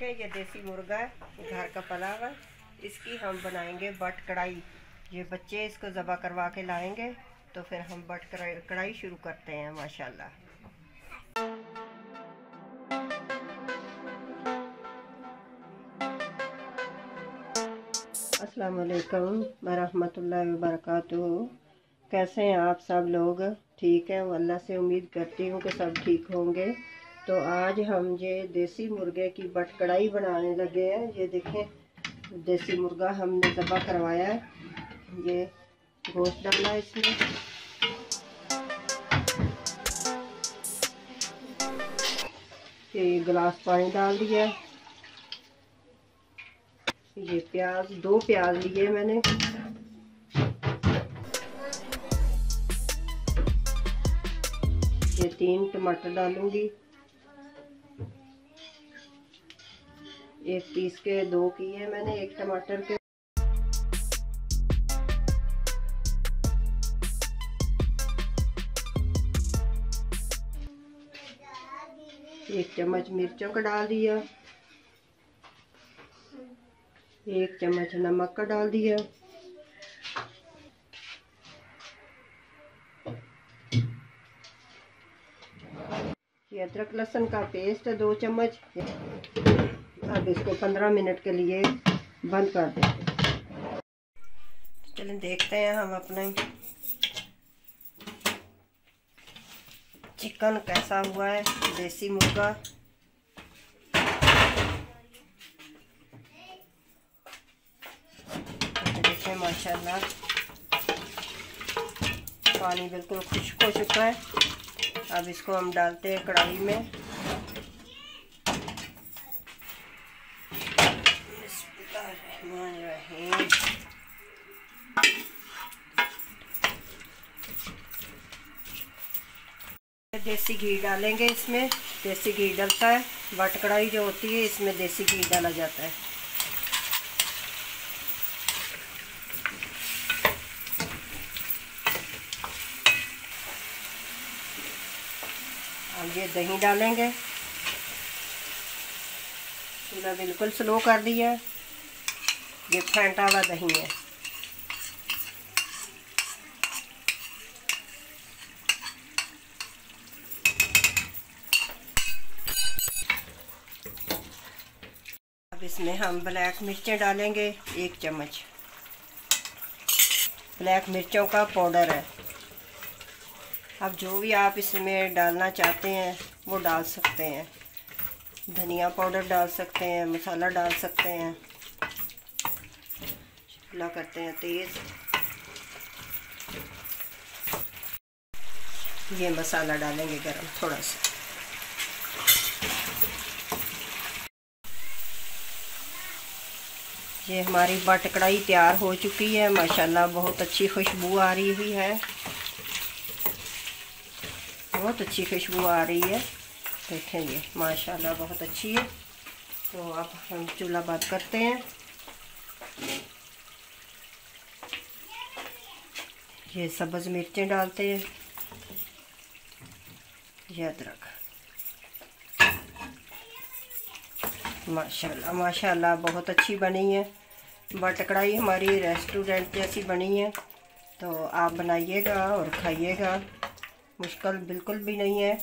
देखें, ये देसी मुर्गा है, घर का पला हुआ। इसकी हम बनाएंगे बट कढ़ाई। ये बच्चे इसको ज़बा करवा के लाएंगे तो फिर हम बट कढ़ाई शुरू करते हैं माशाल्लाह। अस्सलाम वालेकुम वरहमतुल्लाहि वबरकातुहू। कैसे हैं आप सब लोग? ठीक है, अल्लाह से उम्मीद करती हूँ कि सब ठीक होंगे। तो आज हम ये देसी मुर्गे की बट कढ़ाई बनाने लगे हैं। ये देखें, देसी मुर्गा हमने ज़बा करवाया है। ये गोश्त डाला है इसमें, ये गिलास पानी डाल दिया। ये प्याज, 2 प्याज लिए मैंने। ये 3 टमाटर डालूंगी। 1 पीस के 2 किए मैंने, 1 टमाटर के। एक चम्मच मिर्चों का डाल दिया। 1 चम्मच नमक का डाल दिया। ये अदरक लहसुन का पेस्ट है, 2 चम्मच। अब इसको 15 मिनट के लिए बंद कर देंगे। चलिए देखते हैं हम अपने चिकन कैसा हुआ है, देसी मुर्गा। देखें माशाल्लाह, पानी बिल्कुल खुश्क हो चुका है। अब इसको हम डालते हैं कढ़ाई में। देसी घी डालेंगे इसमें। देसी घी डलता है, बट कढ़ाई जो होती है इसमें देसी घी डाला जाता है। अब ये दही डालेंगे। चूल्हा बिल्कुल स्लो कर दिया। ये फेंटा हुआ दही है। अब इसमें हम ब्लैक मिर्चें डालेंगे, 1 चम्मच। ब्लैक मिर्चों का पाउडर है। अब जो भी आप इसमें डालना चाहते हैं वो डाल सकते हैं। धनिया पाउडर डाल सकते हैं, मसाला डाल सकते हैं। चूल्हा करते हैं तेज़। ये मसाला डालेंगे गरम थोड़ा सा। ये हमारी बट कढ़ाई तैयार हो चुकी है माशाल्लाह। बहुत अच्छी खुशबू आ रही हुई है, बहुत अच्छी खुशबू आ रही है। देखें ये माशाल्लाह बहुत अच्छी है। तो अब हम चूल्हा बंद करते हैं। ये सब्ज़ मिर्चें डालते हैं। ये अदरक। माशाल्लाह माशाल्लाह बहुत अच्छी बनी है। बट कढ़ाई हमारी रेस्टोरेंट जैसी बनी है। तो आप बनाइएगा और खाइएगा, मुश्किल बिल्कुल भी नहीं है।